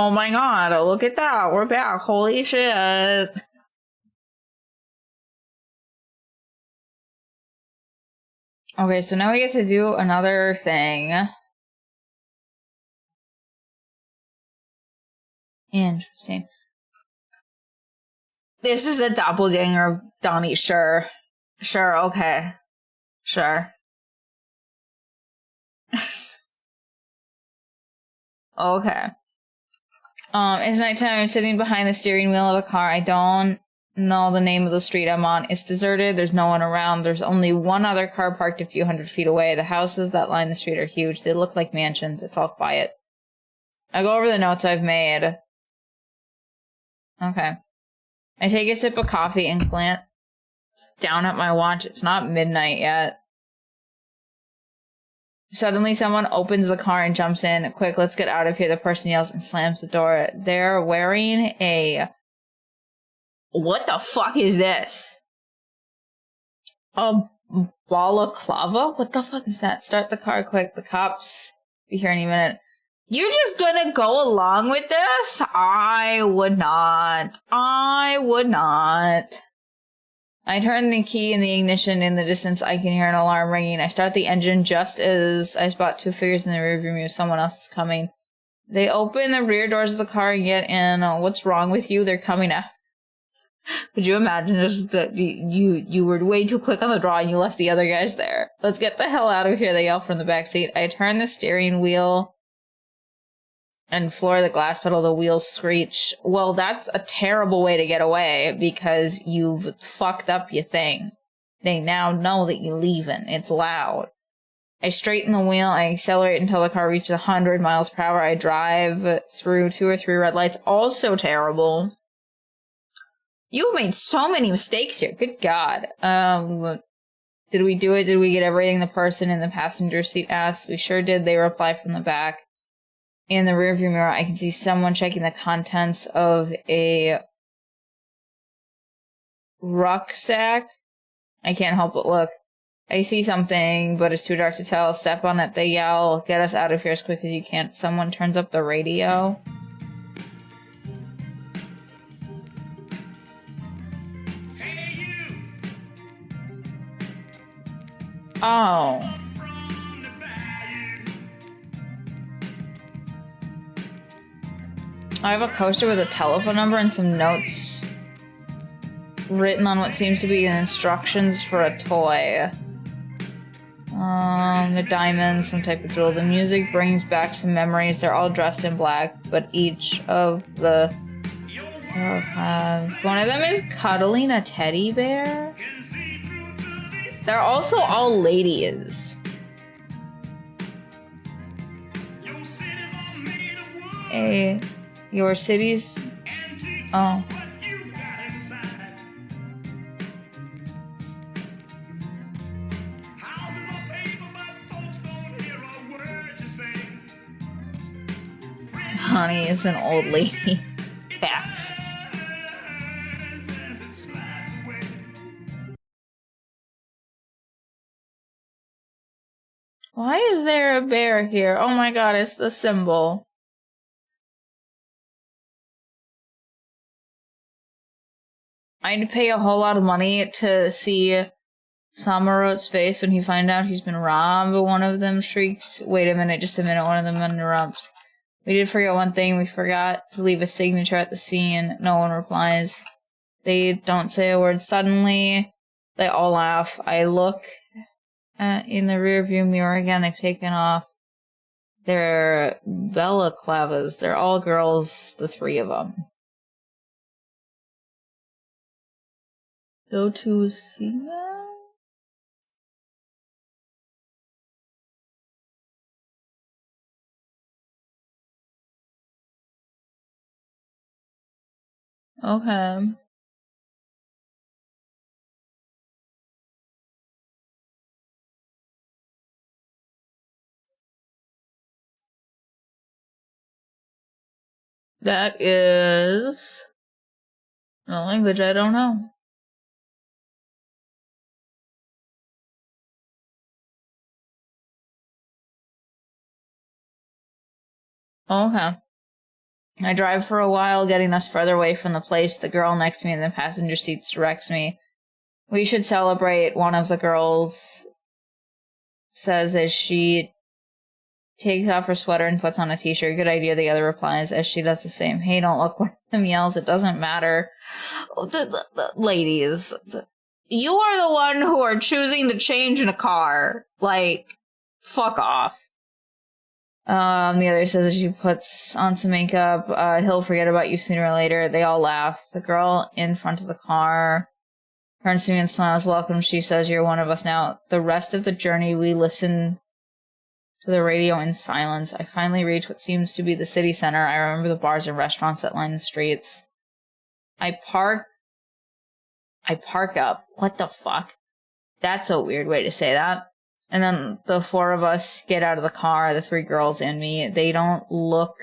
Oh my god, look at that. We're back. Holy shit. Okay, so now we get to do another thing. Interesting. This is a doppelganger of Donnie, sure. Sure, okay. Sure. Okay. It's nighttime. I'm sitting behind the steering wheel of a car. I don't know the name of the street I'm on. It's deserted. There's no one around. There's only one other car parked a few hundred feet away. The houses that line the street are huge. They look like mansions. It's all quiet. I go over the notes I've made. Okay. I take a sip of coffee and glance down at my watch. It's not midnight yet. Suddenly, someone opens the car and jumps in. Quick, let's get out of here. The person yells and slams the door. They're wearing a... What the fuck is this? A balaclava? What the fuck is that? Start the car quick. The cops be here any minute. You're just gonna go along with this? I would not. I would not. I turn the key in the ignition. In the distance, I can hear an alarm ringing. I start the engine just as I spot two figures in the rearview mirror. Someone else is coming. They open the rear doors of the car and get in. What's wrong with you? They're coming out. Could you imagine just you were way too quick on the draw and you left the other guys there? Let's get the hell out of here, they yell from the back seat. I turn the steering wheel and floor the glass pedal, the wheels screech. Well, that's a terrible way to get away because you've fucked up your thing. They now know that you're leaving. It's loud. I straighten the wheel. I accelerate until the car reaches 100 miles per hour. I drive through 2 or 3 red lights. Also terrible. You've made so many mistakes here. Good God. Did we do it? Did we get everything the person in the passenger seat asked? We sure did. They reply from the back. In the rearview mirror, I can see someone checking the contents of a rucksack. I can't help but look. I see something, but it's too dark to tell. Step on it, they yell. Get us out of here as quick as you can. Someone turns up the radio. Hey, you. Oh. I have a coaster with a telephone number and some notes written on what seems to be instructions for a toy. The diamonds, some type of jewel. The music brings back some memories. They're all dressed in black, but each of the... one of them is cuddling a teddy bear. They're also all ladies. Your city's... Oh. Honey is an old lady. Facts. Why is there a bear here? Oh my god, it's the symbol. I'd pay a whole lot of money to see Samarote's face when he finds out he's been robbed. One of them shrieks, "Wait a minute, just a minute," one of them interrupts. "We did forget one thing. We forgot to leave a signature at the scene." No one replies. They don't say a word. Suddenly, they all laugh. I look in the rearview mirror again. They've taken off their balaclavas. They're all girls, the 3 of them. Go to see that? Okay. That is a language I don't know. Okay. I drive for a while, getting us further away from the place. The girl next to me in the passenger seat directs me. We should celebrate, one of the girls says as she takes off her sweater and puts on a t-shirt. Good idea, the other replies as she does the same. Hey, don't look, one of them yells. It doesn't matter. Ladies, you are the one who are choosing to change in a car. Like, fuck off. The other says as she puts on some makeup, he'll forget about you sooner or later. They all laugh. The girl in front of the car turns to me and smiles. Welcome, she says. You're one of us now. The rest of the journey, we listen to the radio in silence. I finally reach what seems to be the city center. I remember the bars and restaurants that line the streets. I park up. What the fuck? That's a weird way to say that. And then the four of us get out of the car, the three girls and me. They don't look...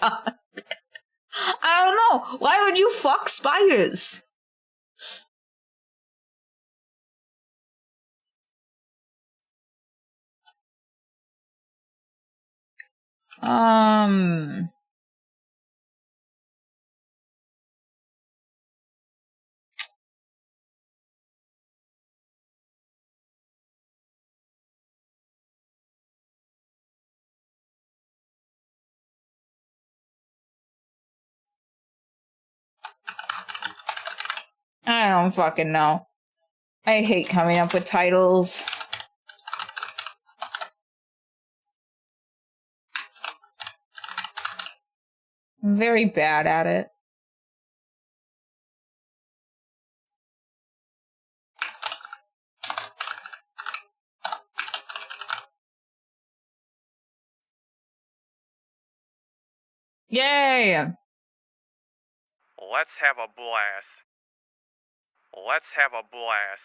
I don't know. Why would you fuck spiders? I don't fucking know. I hate coming up with titles. I'm very bad at it. Yay! Let's have a blast. Let's have a blast.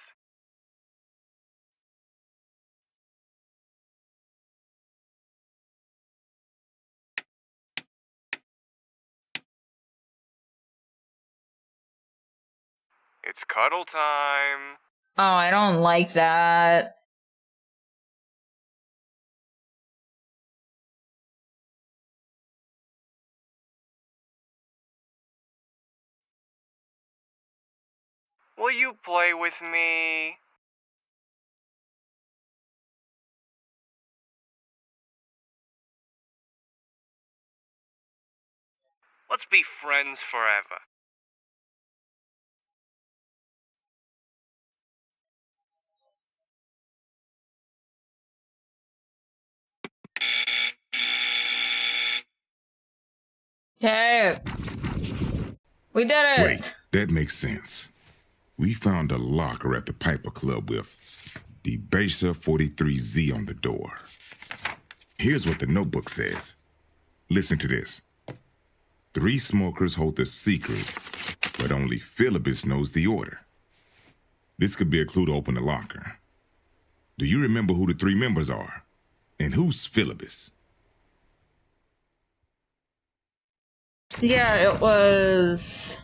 It's cuddle time. Oh, I don't like that. Will you play with me? Let's be friends forever. Okay. We did it! Wait, that makes sense. We found a locker at the Piper Club with the Besa 43Z on the door. Here's what the notebook says. Listen to this. 3 smokers hold the secret, but only Philibus knows the order. This could be a clue to open the locker. Do you remember who the 3 members are? And who's Philibus? Yeah, it was...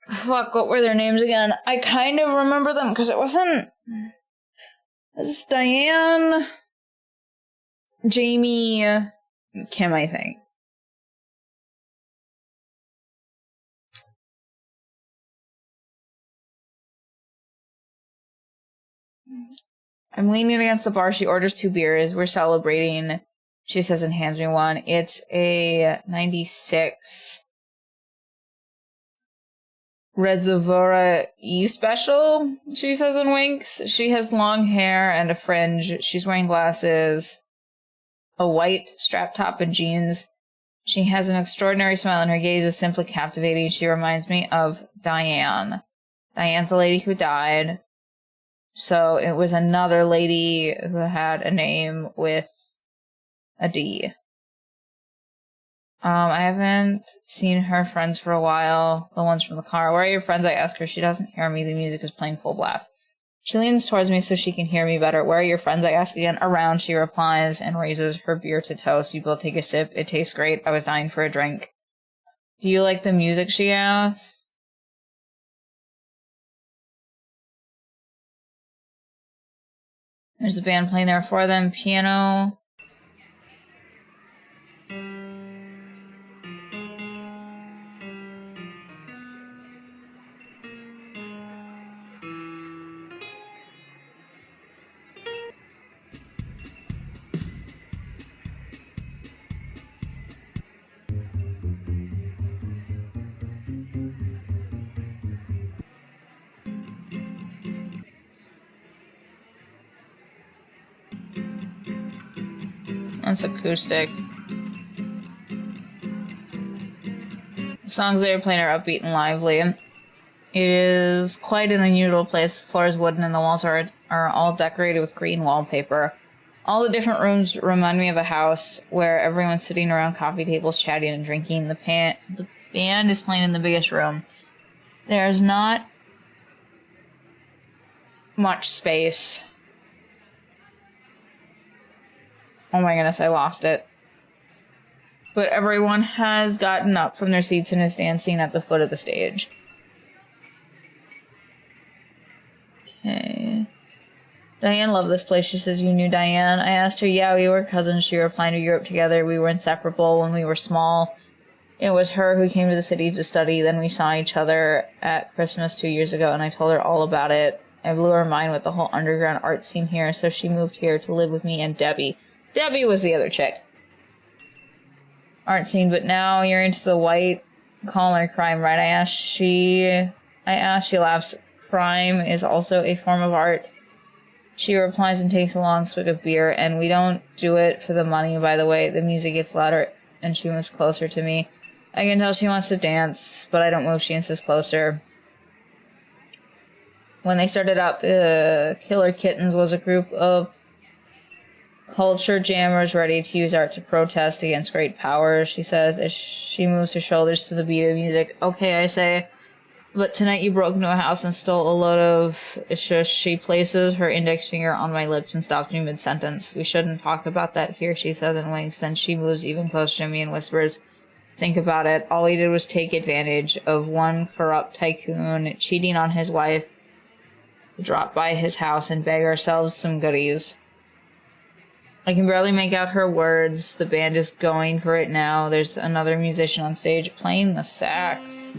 Fuck, what were their names again? I kind of remember them, because it wasn't... This is Diane... Jamie... Kim, I think. I'm leaning against the bar. She orders 2 beers. We're celebrating. She says and hands me one. It's a 96 Reservoir E special, she says and winks. She has long hair and a fringe. She's wearing glasses, a white strap top and jeans. She has an extraordinary smile and her gaze is simply captivating. She reminds me of Diane. Diane's the lady who died. So it was another lady who had a name with a D. I haven't seen her friends for a while. The ones from the car. Where are your friends? I ask her. She doesn't hear me. The music is playing full blast. She leans towards me so she can hear me better. Where are your friends? I ask again. Around, she replies and raises her beer to toast. You both take a sip. It tastes great. I was dying for a drink. Do you like the music? She asks. There's a band playing there for them. Piano. That's acoustic. The songs they were playing are upbeat and lively. It is quite an unusual place. The floor is wooden and the walls are all decorated with green wallpaper. All the different rooms remind me of a house where everyone's sitting around coffee tables chatting and drinking. The band is playing in the biggest room. There's not much space. Oh my goodness, I lost it. But everyone has gotten up from their seats and is dancing at the foot of the stage. Okay. Diane loved this place. She says, you knew Diane? I asked her, yeah, we were cousins. She replied, we grew up together. We were inseparable when we were small. It was her who came to the city to study. Then we saw each other at Christmas 2 years ago, and I told her all about it. I blew her mind with the whole underground art scene here, so she moved here to live with me and Debbie. Debbie was the other chick. Art scene, but now you're into the white collar crime, right? I asked, she laughs. Crime is also a form of art. She replies and takes a long swig of beer, and we don't do it for the money, by the way. The music gets louder, and she moves closer to me. I can tell she wants to dance, but I don't move. She insists closer. When they started out, the Killer Kittens was a group of Culture jammers ready to use art to protest against great power, she says as she moves her shoulders to the beat of music. Okay, I say. But tonight you broke into a house and stole a load of shush. She places her index finger on my lips and stops me mid-sentence. We shouldn't talk about that here, she says and winks. Then she moves even closer to me and whispers, think about it. All he did was take advantage of one corrupt tycoon cheating on his wife, drop by his house and beg ourselves some goodies. I can barely make out her words. The band is going for it now. There's another musician on stage playing the sax.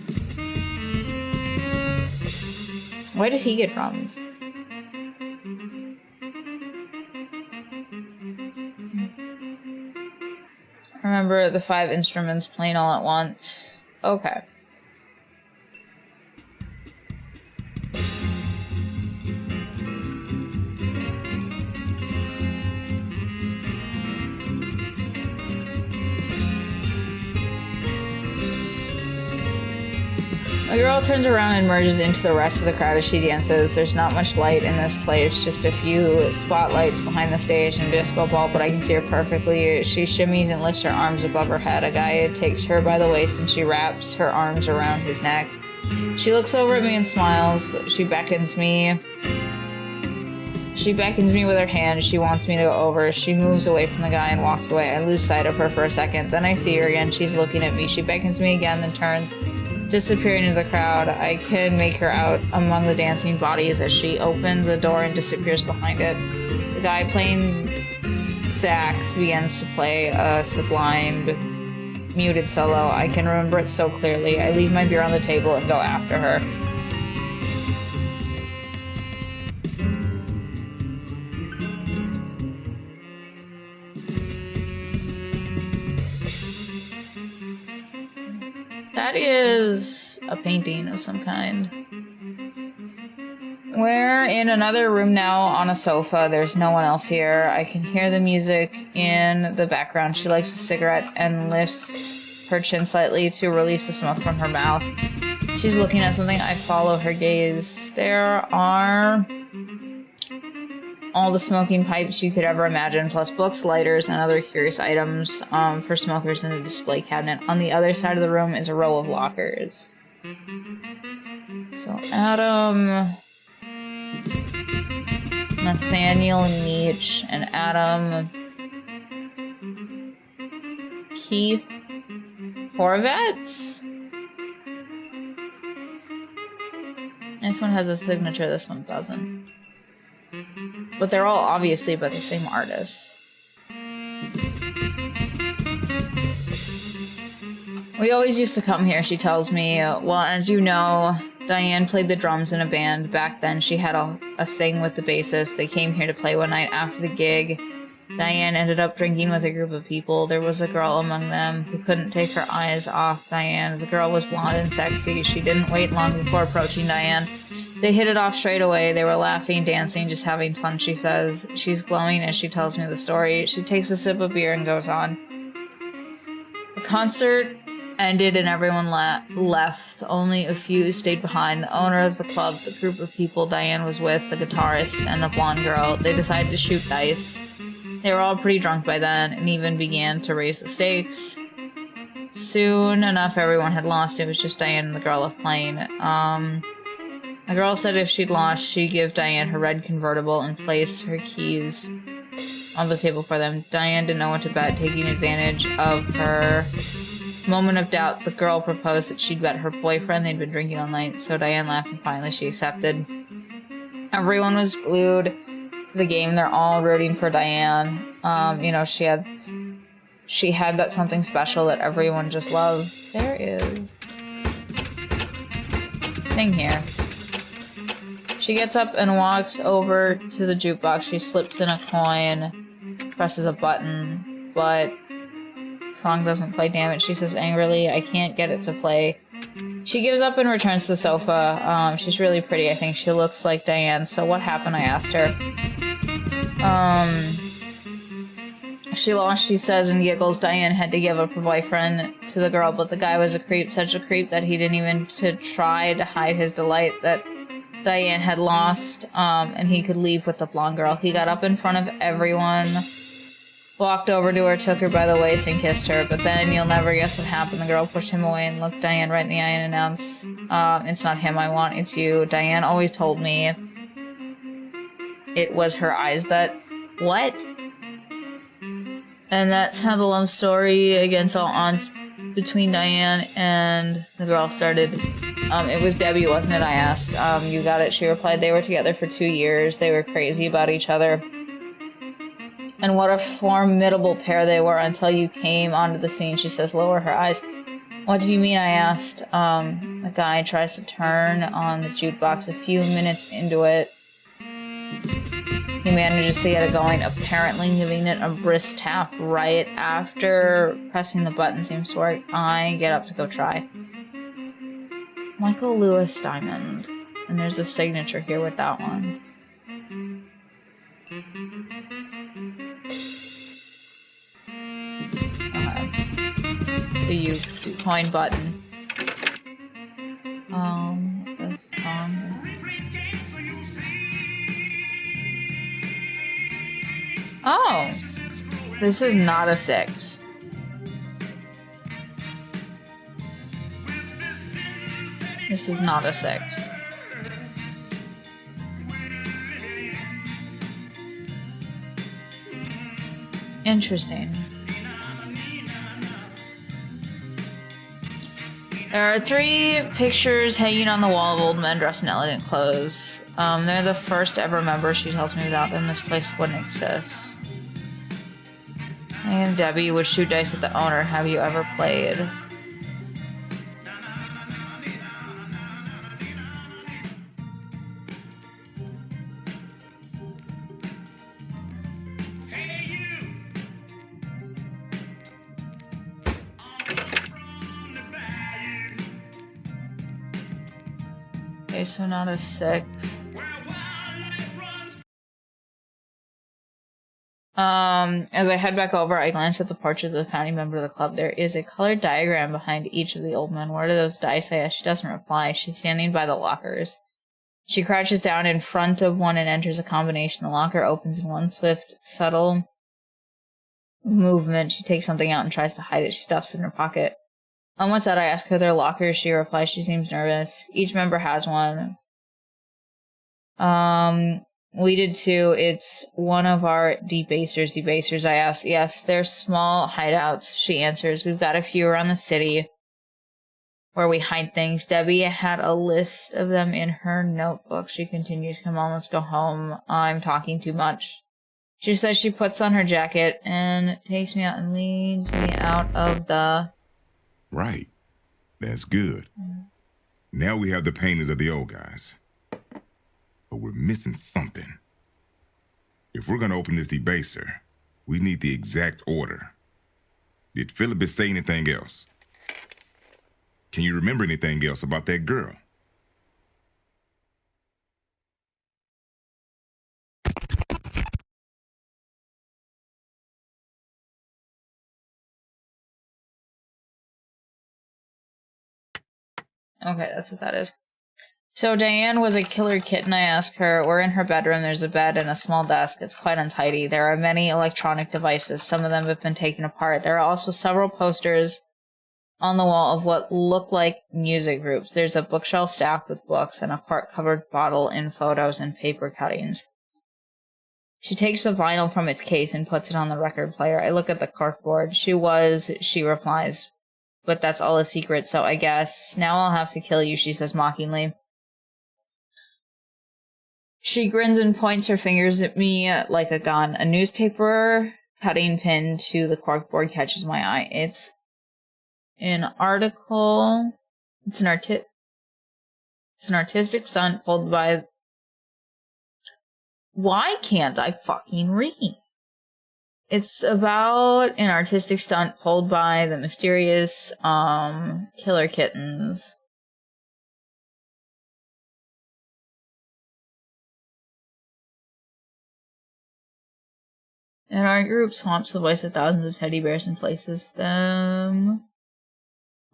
Why does he get drums? Remember the 5 instruments playing all at once. Okay. A girl turns around and merges into the rest of the crowd as she dances. There's not much light in this place, just a few spotlights behind the stage and a disco ball, but I can see her perfectly. She shimmies and lifts her arms above her head. A guy takes her by the waist and she wraps her arms around his neck. She looks over at me and smiles. She beckons me. She beckons me with her hand. She wants me to go over. She moves away from the guy and walks away. I lose sight of her for a second. Then I see her again. She's looking at me. She beckons me again, then turns, disappearing into the crowd. I can make her out among the dancing bodies as she opens the door and disappears behind it. The guy playing sax begins to play a sublimed, muted solo. I can remember it so clearly. I leave my beer on the table and go after her. That is a painting of some kind. We're in another room now on a sofa. There's no one else here. I can hear the music in the background. She lights a cigarette and lifts her chin slightly to release the smoke from her mouth. She's looking at something. I follow her gaze. There are all the smoking pipes you could ever imagine, plus books, lighters, and other curious items for smokers in a display cabinet. On the other side of the room is a row of lockers. So Adam, Nathaniel Nietzsche, and Adam Keith Horvitz. This one has a signature, this one doesn't. But they're all obviously by the same artist. We always used to come here, she tells me. Well, as you know, Diane played the drums in a band. Back then, she had a thing with the bassist. They came here to play one night after the gig. Diane ended up drinking with a group of people. There was a girl among them who couldn't take her eyes off Diane. The girl was blonde and sexy. She didn't wait long before approaching Diane. They hit it off straight away. They were laughing, dancing, just having fun, she says. She's glowing as she tells me the story. She takes a sip of beer and goes on. The concert ended and everyone left. Only a few stayed behind. The owner of the club, the group of people Diane was with, the guitarist, and the blonde girl. They decided to shoot dice. They were all pretty drunk by then and even began to raise the stakes. Soon enough, everyone had lost. It was just Diane and the girl left playing. The girl said if she'd lost, she'd give Diane her red convertible and place her keys on the table for them. Diane didn't know what to bet, taking advantage of her moment of doubt. The girl proposed that she'd bet her boyfriend they'd been drinking all night, so Diane laughed and finally she accepted. Everyone was glued to the game. They're all rooting for Diane. You know, she had that something special that everyone just loved. There is thing here. She gets up and walks over to the jukebox. She slips in a coin, presses a button, but the song doesn't play. Damn it, she says angrily. I can't get it to play. She gives up and returns to the sofa. She's really pretty. I think she looks like Diane. So what happened? I asked her. She lost, she says, and giggles. Diane had to give up her boyfriend to the girl, but the guy was a creep. Such a creep that he didn't even try to hide his delight that Diane had lost, and he could leave with the blonde girl. He got up in front of everyone Walked over to her, took her by the waist, and kissed her. But then you'll never guess what happened. The girl pushed him away and looked Diane right in the eye and announced, it's not him I want, it's you. Diane always told me it was her eyes that... What? And that's how the love story against all odds between Diane and the girl started. It was Debbie, wasn't it? I asked. You got it. She replied they were together for 2 years. They were crazy about each other. And what a formidable pair they were until you came onto the scene. She says, lower her eyes. What do you mean? I asked. The guy tries to turn on the jukebox. A few minutes into it, he manages to get it going, apparently giving it a brisk tap right after pressing the button seems to work. I get up to go try. Michael Lewis Diamond. And there's a signature here with that one. Okay. The you coin button. This song. Oh, this is not a 6. This is not a 6. Interesting. There are 3 pictures hanging on the wall of old men dressed in elegant clothes. They're the first ever members. She tells me without them this place wouldn't exist. And Debbie would shoot dice with the owner. Have you ever played? Okay, so not a 6. As I head back over, I glance at the portraits of the founding member of the club. There is a colored diagram behind each of the old men. Where are those dice? I ask. She doesn't reply. She's standing by the lockers. She crouches down in front of one and enters a combination. The locker opens in one swift, subtle movement. She takes something out and tries to hide it. She stuffs it in her pocket. What's that? I ask her their lockers. She replies she seems nervous. Each member has one. We did too. It's one of our debasers. Debasers, I ask. Yes, they're small hideouts, she answers. We've got a few around the city where we hide things. Debbie had a list of them in her notebook. She continues, come on, let's go home. I'm talking too much. She says she puts on her jacket and takes me out and leads me out of the... Right. That's good. Now we have the paintings of the old guys. But we're missing something. If we're going to open this debaser, we need the exact order. Did Philip say anything else? Can you remember anything else about that girl? Okay, that's what that is. So Diane was a killer kitten, I ask her. We're in her bedroom. There's a bed and a small desk. It's quite untidy. There are many electronic devices. Some of them have been taken apart. There are also several posters on the wall of what look like music groups. There's a bookshelf stacked with books and a cork-covered bottle in photos and paper cuttings. She takes the vinyl from its case and puts it on the record player. I look at the corkboard. She replies, but that's all a secret, so I guess now I'll have to kill you, she says mockingly. She grins and points her fingers at me like a gun. A newspaper cutting pinned to the corkboard catches my eye. It's an article. It's an artistic stunt pulled by... Why can't I fucking read? It's about an artistic stunt pulled by the mysterious killer kittens. And our group swamps the voice of thousands of teddy bears and places them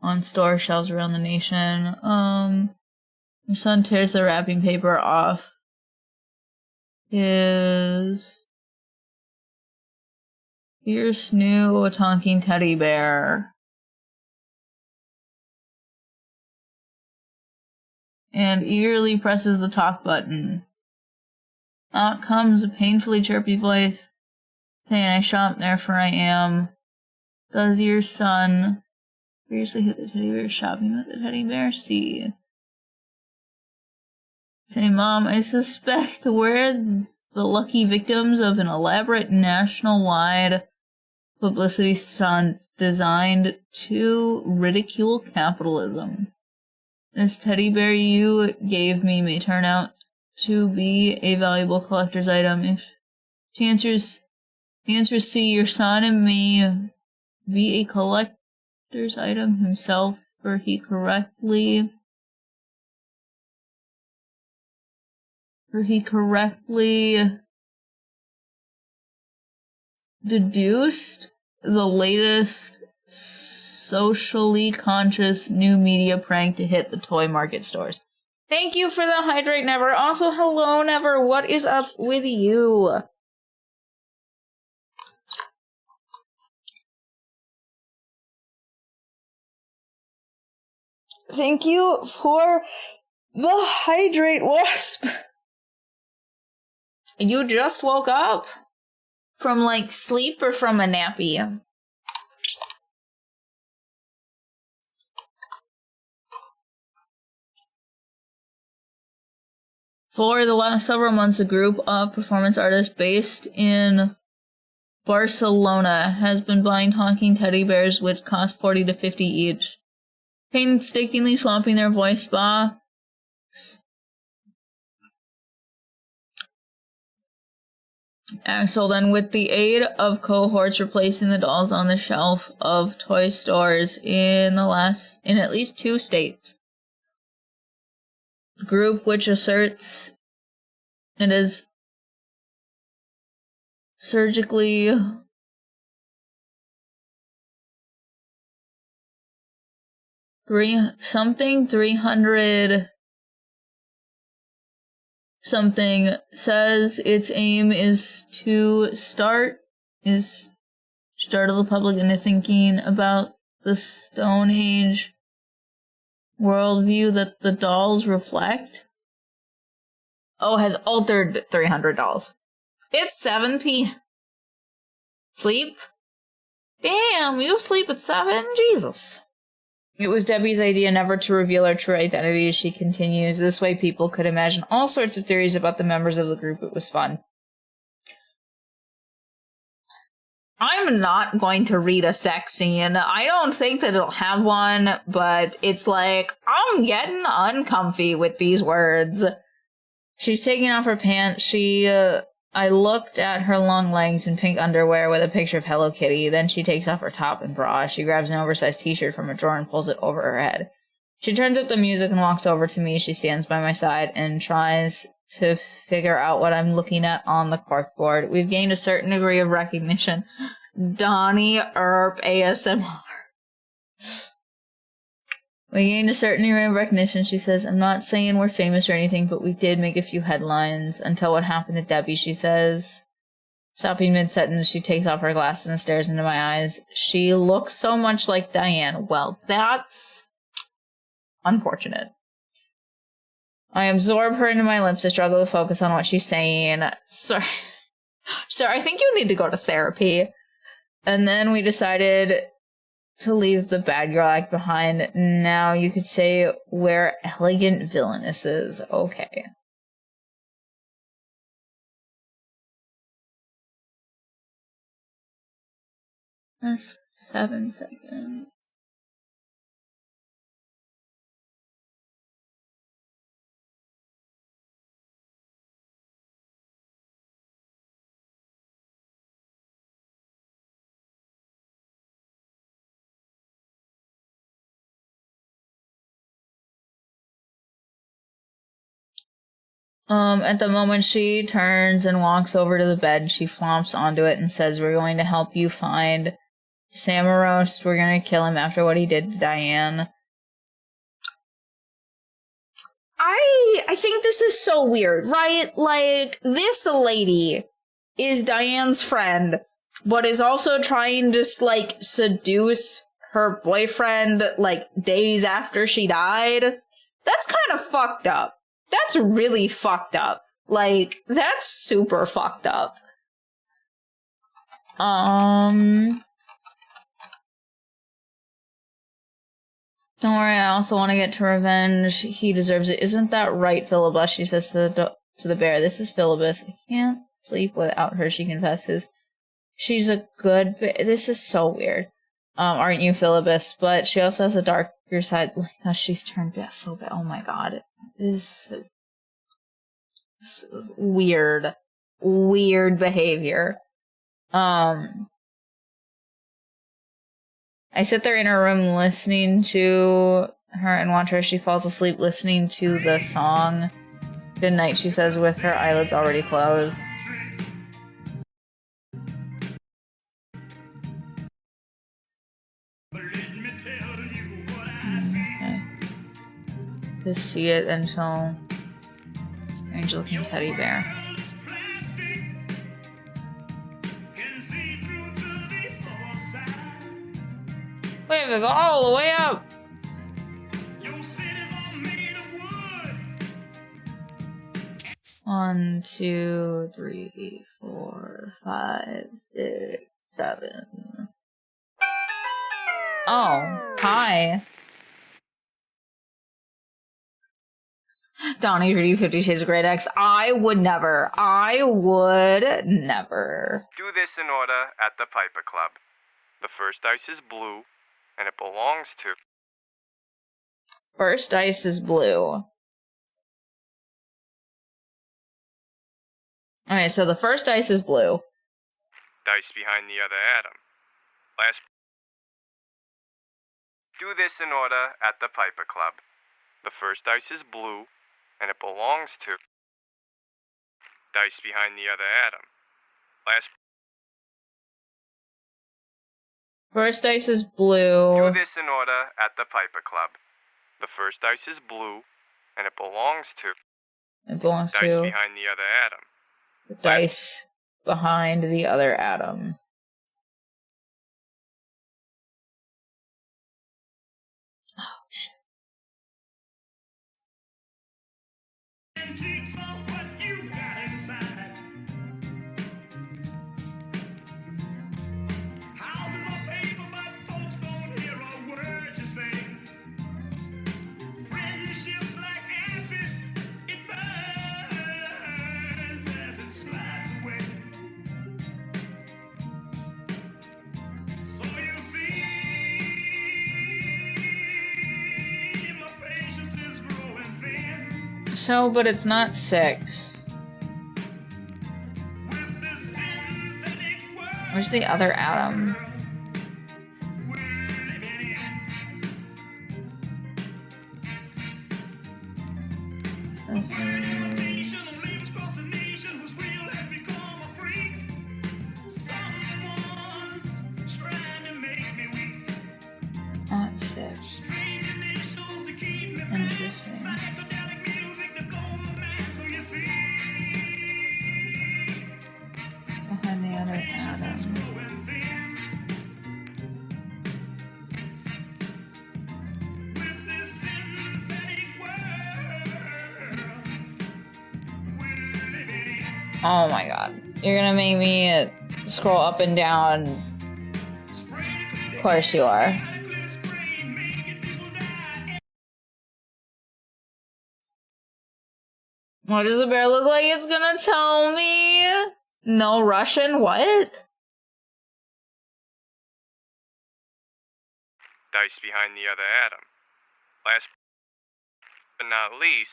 on store shelves around the nation. Your son tears the wrapping paper off his Fierce new talking teddy bear. And eagerly presses the talk button. Out comes a painfully chirpy voice, saying, I shop, therefore I am. Does your son seriously hit the teddy bear shopping with the teddy bear? See. Say, Mom, I suspect we're the lucky victims of an elaborate national-wide publicity stunt designed to ridicule capitalism. This teddy bear you gave me may turn out to be a valuable collector's item. If the answers C, your son may be a collector's item himself, for he correctly deduced the latest socially conscious new media prank to hit the toy market stores. Thank you for the hydrate, Never. Also, hello, Never. What is up with you? Thank you for the hydrate, Wasp. You just woke up? From, like, sleep or from a nappy? For the last several months, a group of performance artists based in Barcelona has been buying talking teddy bears which cost 40 to 50 each, painstakingly swapping their voice box Axel, then with the aid of cohorts replacing the dolls on the shelf of toy stores in at least 2 states. The group, which asserts it is surgically $300 something, says its aim is to startle the public into thinking about the Stone Age worldview that the dolls reflect. Oh, has altered $300. It's 7 p.m. Sleep? Damn, you sleep at 7? Jesus. It was Debbie's idea never to reveal her true identity, she continues. This way people could imagine all sorts of theories about the members of the group. It was fun. I'm not going to read a sex scene. I don't think that it'll have one, but it's like, I'm getting uncomfy with these words. She's taking off her pants. I looked at her long legs and pink underwear with a picture of Hello Kitty. Then she takes off her top and bra. She grabs an oversized t-shirt from a drawer and pulls it over her head. She turns up the music and walks over to me. She stands by my side and tries to figure out what I'm looking at on the corkboard. We've gained a certain degree of recognition. Donnie Earp ASMR. We gained a certain degree of recognition, she says. I'm not saying we're famous or anything, but we did make a few headlines. Until what happened to Debbie, she says. Stopping mid-sentence, she takes off her glasses and stares into my eyes. She looks so much like Diane. Well, that's unfortunate. I absorb her into my lips. I struggle to focus on what she's saying. Sir, I think you need to go to therapy. And then we decided to leave the bad girl act behind. Now you could say we're elegant villainesses. Okay. That's 7 seconds. At the moment she turns and walks over to the bed, she flomps onto it and says, we're going to help you find Samarost. We're going to kill him after what he did to Diane. I think this is so weird, right? Like, this lady is Diane's friend. but is also trying to, like, seduce her boyfriend, like, days after she died. That's kind of fucked up. That's really fucked up. Like, that's super fucked up. Don't worry, I also want to get to revenge. He deserves it. Isn't that right, Philibus? She says to the bear. This is Philibus. I can't sleep without her, she confesses. She's a good this is so weird. Aren't you, Philibus? But she also has a darker side. Like, oh, she's turned bad so bad. Oh my god. This is weird. Weird behavior. I sit there in her room listening to her and watch her. She falls asleep listening to the song. Good night, she says, with her eyelids already closed. Okay. To see it until strange looking teddy bear. We have to go all the way up. One, 2, 3, 4, 5, 6, 7. Oh, hi. Donnie Rudy 50 Shades of Grey X. I would never. Do this in order at the Piper Club. The first dice is blue, and it belongs to... First dice is blue. Alright, so the first dice is blue. Dice behind the other atom. Last... Do this in order at the Piper Club. The first dice is blue, and it belongs to... Dice behind the other atom. Last... First dice is blue. Do this in order at the Piper Club. The first dice is blue, and it belongs to... It belongs dice to... behind the other atom. The dice behind the other atom. Oh, shit. So, but it's not 6. Where's the other atom? Not 6. Interesting. Behind the other atom. Oh my god. You're gonna make me scroll up and down. Of course you are. What does the bear look like it's gonna tell me? No Russian? What? Dice behind the other atom. Last but not least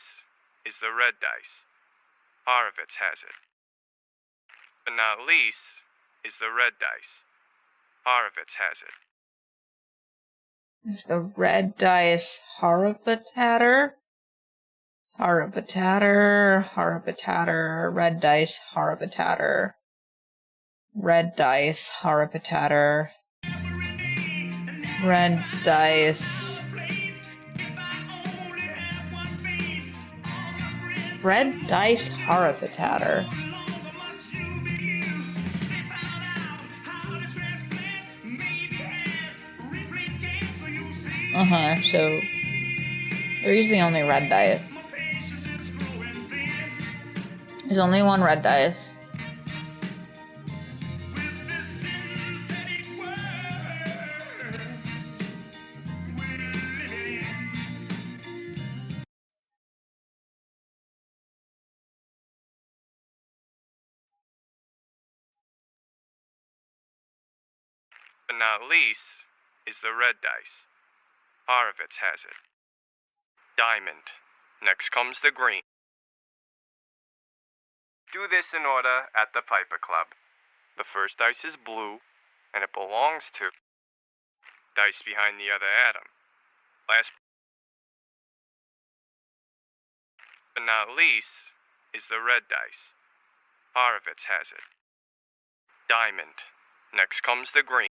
is the red dice. Horowitz has it. But not least is the red dice. Horowitz has it. Is the red dice Horribitatter? Horribitatter, Horribitatter, red dice, Horribitatter. Red dice, Horribitatter. Red dice. Red dice, Horribitatter. So 3's the only red dice. There's only one red dice. But not least is the red dice. Horovitz has it. Diamond. Next comes the green. Do this in order at the Piper Club. The first dice is blue, and it belongs to dice behind the other atom. Last but not least is the red dice. Horovitz has it. Diamond. Next comes the green.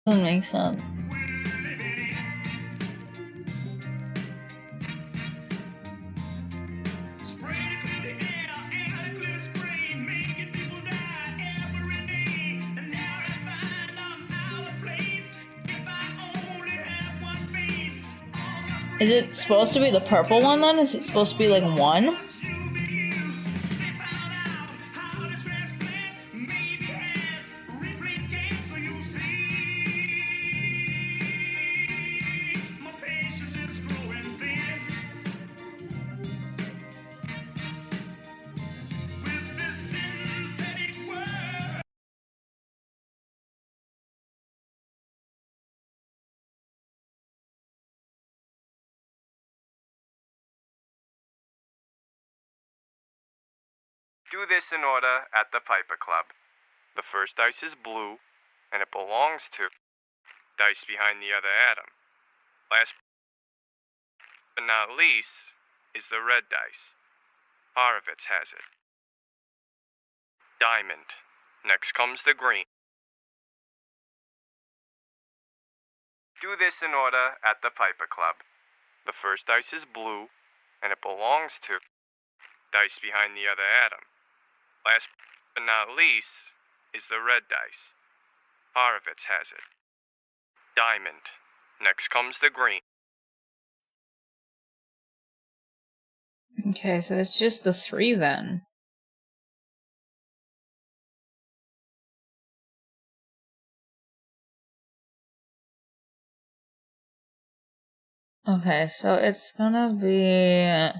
Doesn't make sense. Is it supposed to be the purple one then? Is it supposed to be like 1? Do this in order at the Piper Club. The first dice is blue, and it belongs to dice behind the other atom. Last but not least, is the red dice. Horovitz has it. Diamond. Next comes the green. Do this in order at the Piper Club. The first dice is blue, and it belongs to dice behind the other atom. Last but not least is the red dice. Horovitz has it. Diamond. Next comes the green. Okay, so it's just the 3 then. Okay, so it's gonna be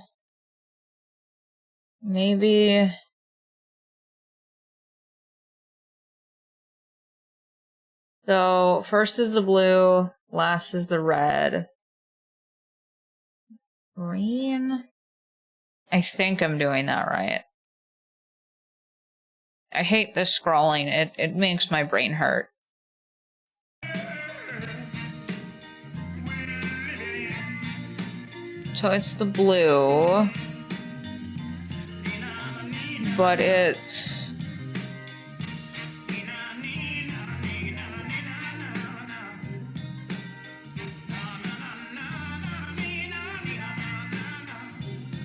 maybe so first is the blue, last is the red. Green? I think I'm doing that right. I hate this scrolling. It makes my brain hurt. So it's the blue, but it's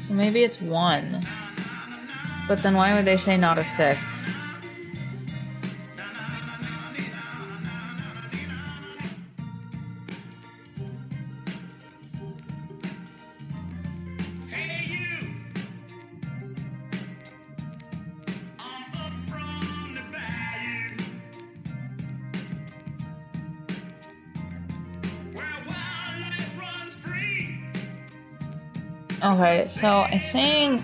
so maybe it's 1. But then why would they say not a 6? Okay, so I think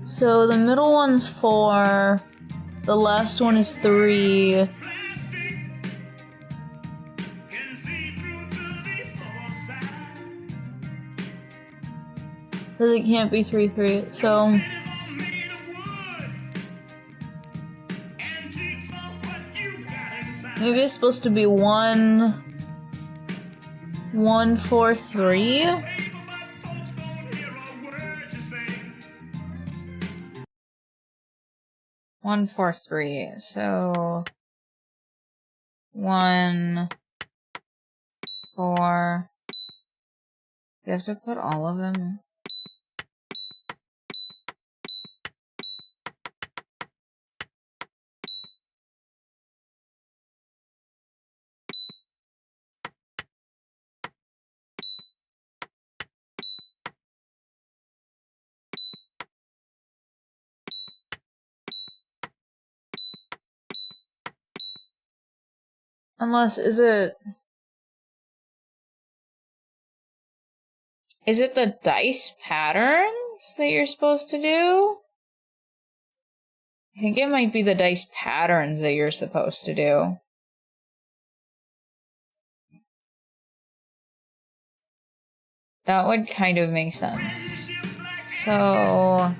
so the middle one's 4, the last one is 3. Because it can't be 3, 3. So maybe it's supposed to be 1, 1, 4, 3. One, 4, 3. So 1, 4. You have to put all of them. Unless, is it the dice patterns that you're supposed to do? I think it might be the dice patterns that you're supposed to do. That would kind of make sense. So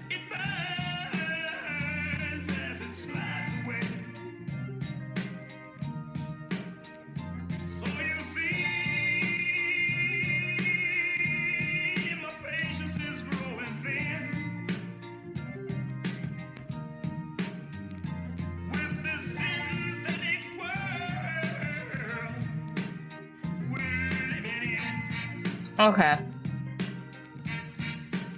okay.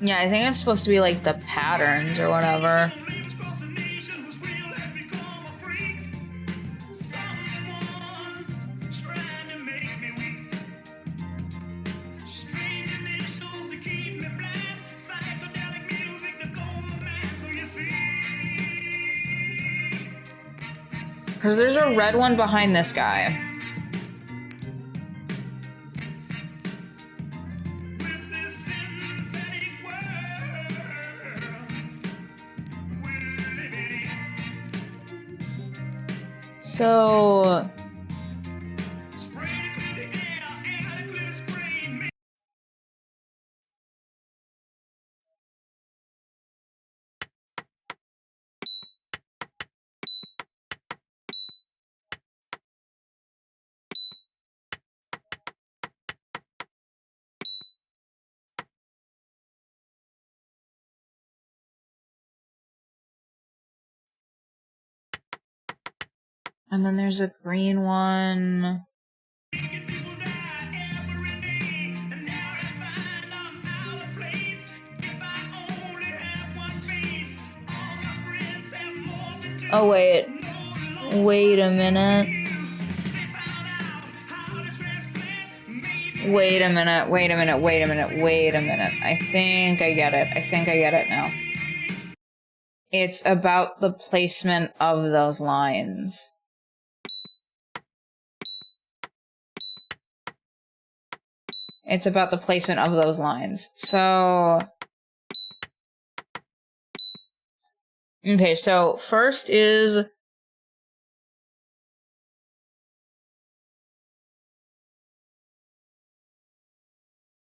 Yeah, I think it's supposed to be like the patterns or whatever. Because there's a red one behind this guy. So And then there's a green one. Oh, wait. Wait a minute. Wait a minute, wait a minute, wait a minute, wait a minute. I think I get it. I think I get it now. It's about the placement of those lines. It's about the placement of those lines. So... Okay, so first is...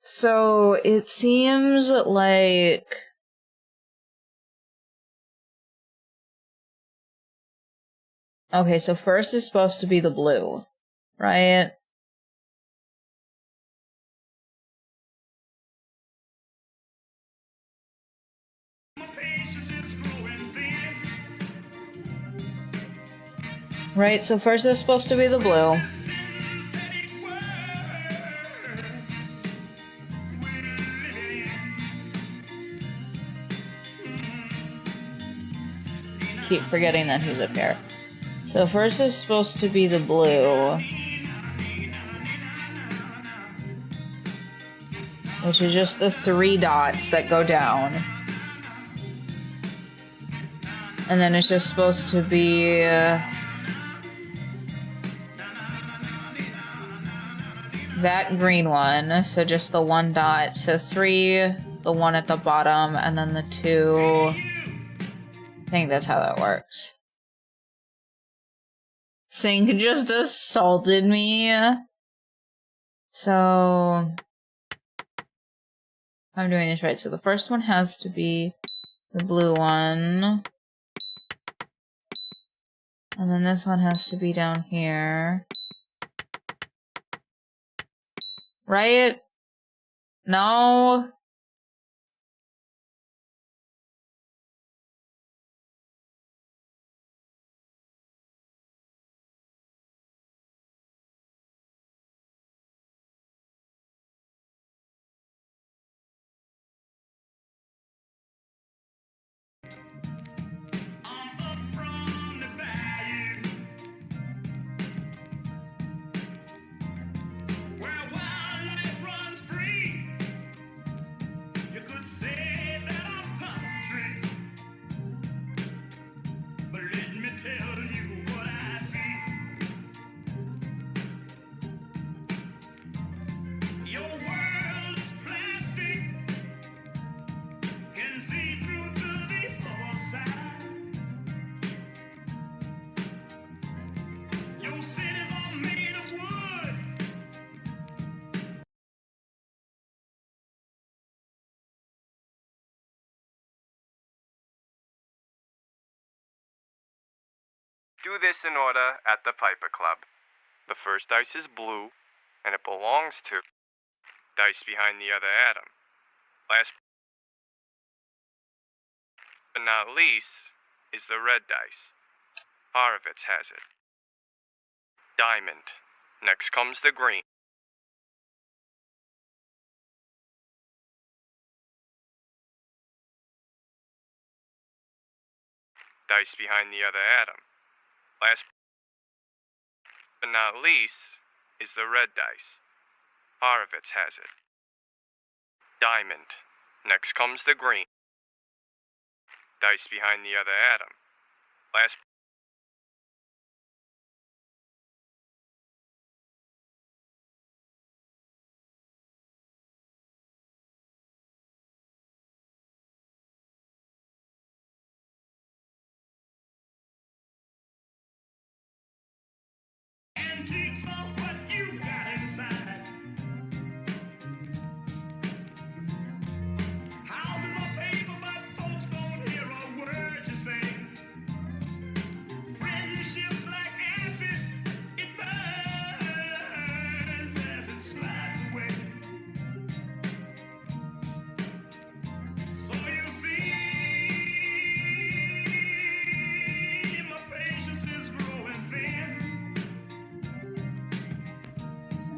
So it seems like... Okay, so first is supposed to be the blue, right? Right, so first is supposed to be the blue. Keep forgetting that he's up here. So first is supposed to be the blue, which is just the 3 dots that go down. And then it's just supposed to be... that green one, so just the 1 dot. So 3, the 1 at the bottom, and then the 2. I think that's how that works. Sink just assaulted me. So... I'm doing this right. So the first one has to be the blue one. And then this one has to be down here. Right? No? Do this in order at the Piper Club. The first dice is blue, and it belongs to dice behind the other atom. Last but not least is the red dice. Horovitz has it. Diamond. Next comes the green. Dice behind the other atom. Last but not least is the red dice. Horovitz has it. Diamond. Next comes the green. Dice behind the other atom. Last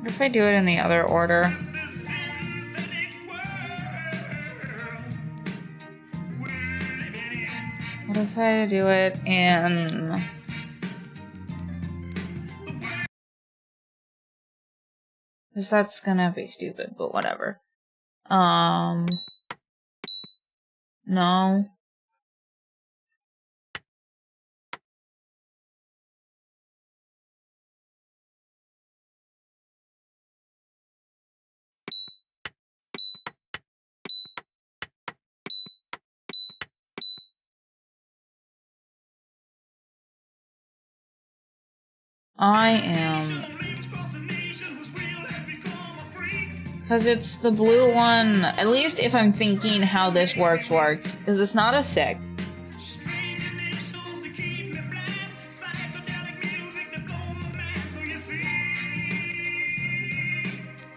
What if I do it in the other order? What if I do it in... Because that's gonna be stupid, but whatever. No. I am... Because it's the blue one. At least if I'm thinking how this works. Because it's not a 6.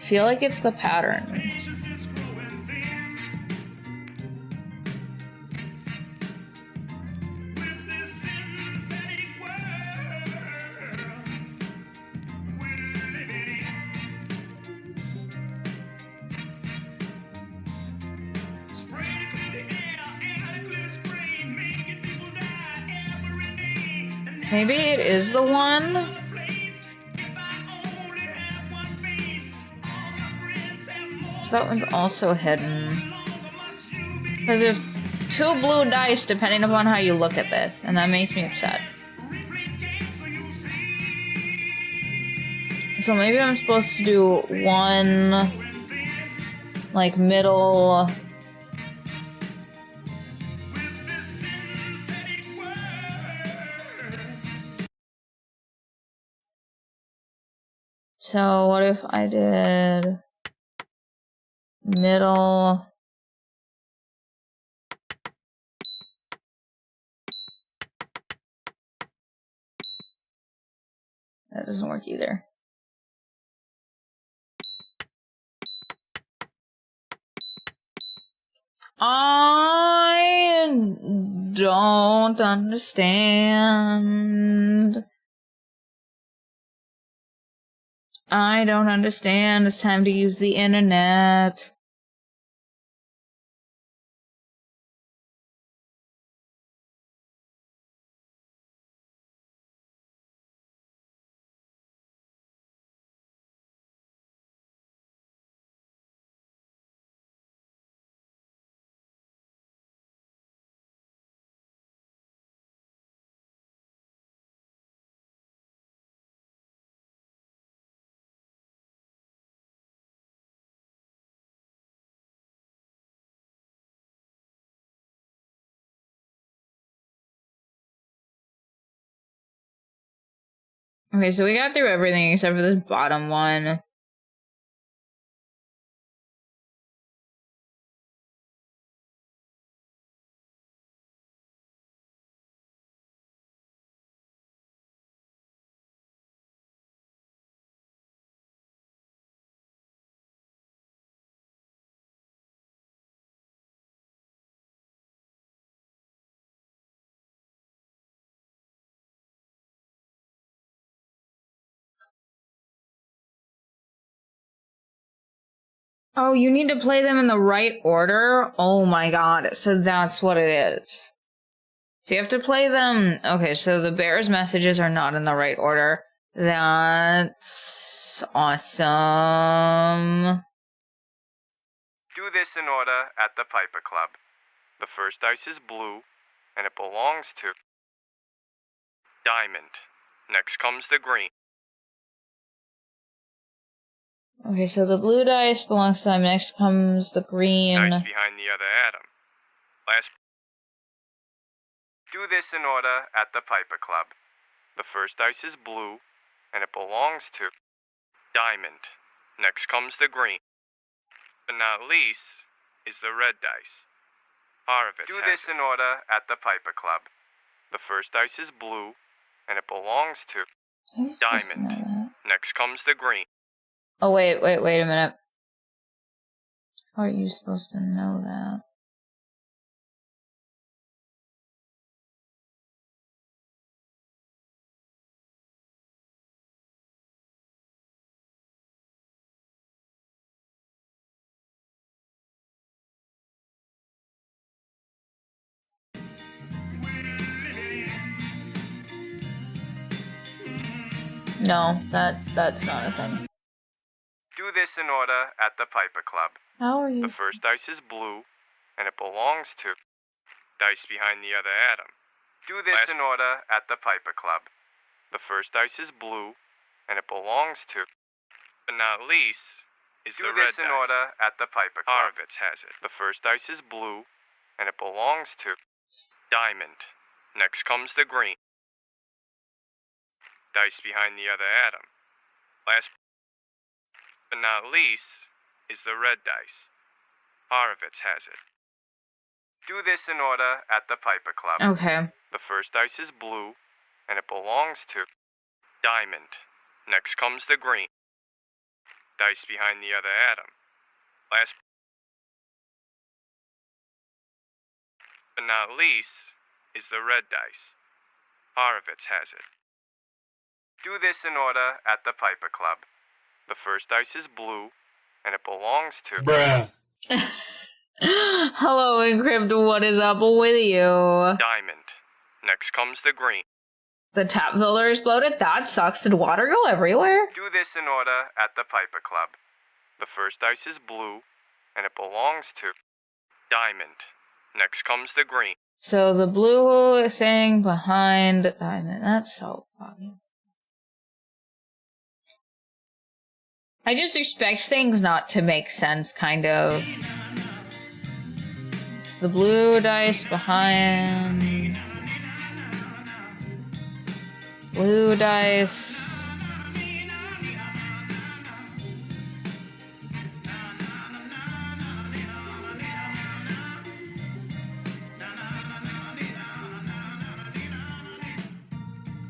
I feel like it's the pattern. Maybe it is the one. That one's also hidden. Because there's 2 blue dice depending upon how you look at this, and that makes me upset. So maybe I'm supposed to do one, like, middle... So what if I did middle... That doesn't work either. I don't understand. I don't understand. It's time to use the internet. Okay, so we got through everything except for this bottom one. Oh, you need to play them in the right order? Oh my god, so that's what it is. So you have to play them... Okay, so the bear's messages are not in the right order. That's awesome. Do this in order at the Piper Club. The first dice is blue, and it belongs to diamond. Next comes the green. Okay, so the blue dice belongs to them. Next comes the green. Dice behind the other atom. Last. Do this in order at the Piper Club. The first dice is blue, and it belongs to diamond. Next comes the green. But not least is the red dice. Horowitz Do this in order at the Piper Club. The first dice is blue, and it belongs to diamond. Next comes the green. Oh, wait a minute. How are you supposed to know that? No, that's not a thing. Do this in order at the Piper Club. How are you? The first dice is blue, and it belongs to dice behind the other atom. Do this in order at the Piper Club. The first dice is blue, and it belongs to, but not least, is the red dice. Do this in order at the Piper Club. Horowitz has it. The first dice is blue, and it belongs to diamond. Next comes the green. Dice behind the other atom. Last but not least is the red dice. Horowitz has it. Do this in order at the Piper Club. Okay. The first dice is blue, and it belongs to diamond. Next comes the green. Dice behind the other atom. Last but not least is the red dice. Horowitz has it. Do this in order at the Piper Club. The first dice is blue, and it belongs to Bruh. Hello, Encrypt. What is up with you? diamond. Next comes the green. The tap filter exploded? That sucks. Did water go everywhere? Do this in order at the Piper Club. The first dice is blue, and it belongs to diamond. Next comes the green. So the blue thing behind diamond. That's so funny. I just expect things not to make sense, kind of. It's the blue dice behind. Blue dice.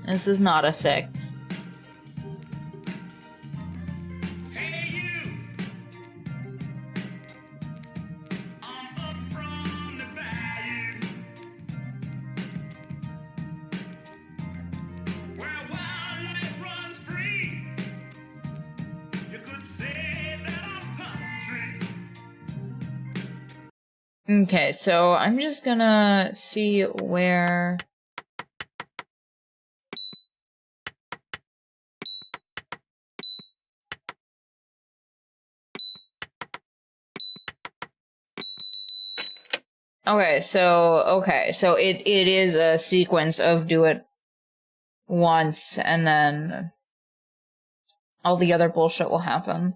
This is not a 6. Okay, so I'm just gonna see where... Okay, so it is a sequence of do it once and then all the other bullshit will happen.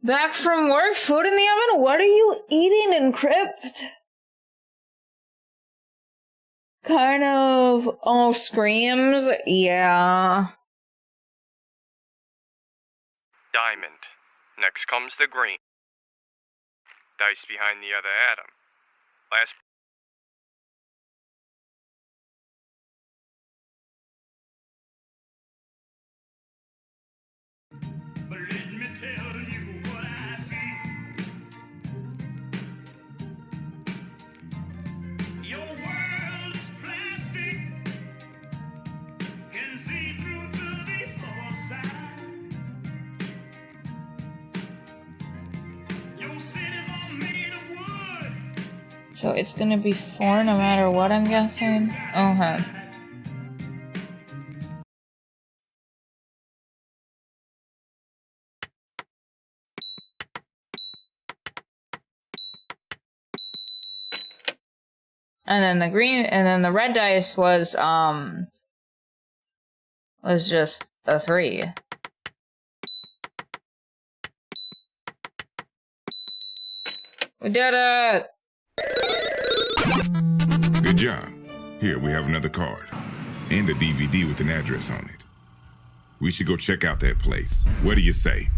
Back from work, food in the oven? What are you eating, Encrypt? Kind of almost screams. Yeah. Diamond. Next comes the green. Dice behind the other atom. Last But let me tell you what I see. Your world is plastic. Can see through to the other side. Your cities are made of wood. So it's gonna be 4 no matter what, I'm guessing? Okay. And then the green, and then the red dice was just a 3. We did it! Good job. Here, we have another card. And a DVD with an address on it. We should go check out that place. What do you say?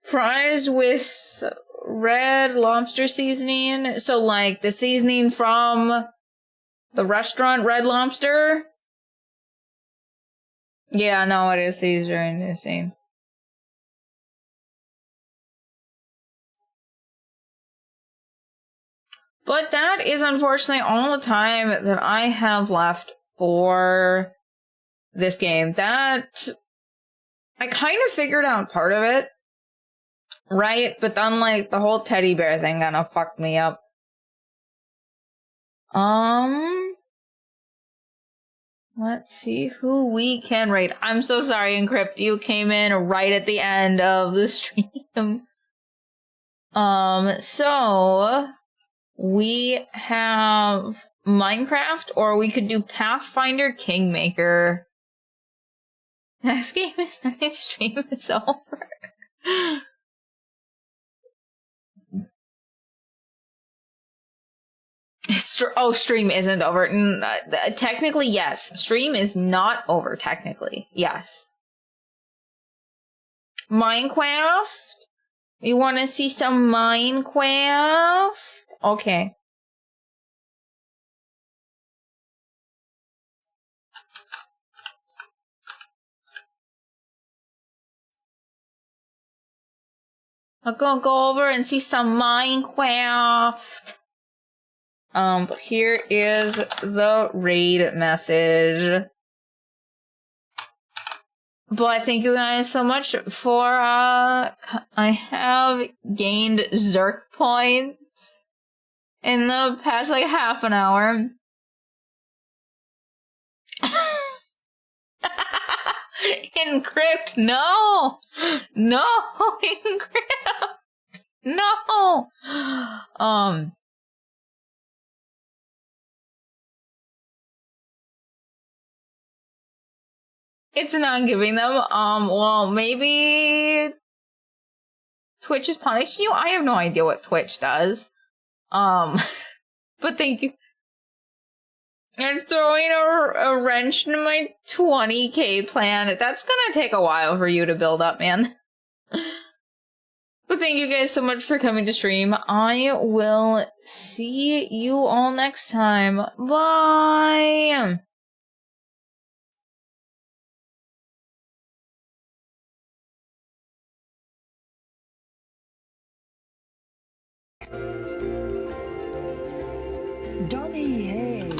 Fries with red lobster seasoning. So, like, the seasoning from the restaurant Red Lobster? Yeah, no, it is. These are insane. But that is unfortunately all the time that I have left for this game. That I kind of figured out part of it, right? But then, like, the whole teddy bear thing kind of fucked me up. Let's see who we can rate. I'm so sorry, Encrypt. You came in right at the end of the stream. So we have Minecraft, or we could do Pathfinder Kingmaker. Next game is starting, stream is over. Stream isn't over. Technically, yes. Stream is not over, technically. Yes. Minecraft? We want to see some Minecraft? Okay. I'm gonna go over and see some Minecraft. But here is the raid message. But thank you guys so much for, I have gained Zerk points in the past, like, half an hour. Encrypt, no! No, Encrypt! No! It's not giving them, well, maybe Twitch is punishing you? I have no idea what Twitch does. But thank you. It's throwing a wrench in my 20k plan. That's gonna take a while for you to build up, man. But thank you guys so much for coming to stream. I will see you all next time. Bye! Dummy, hey.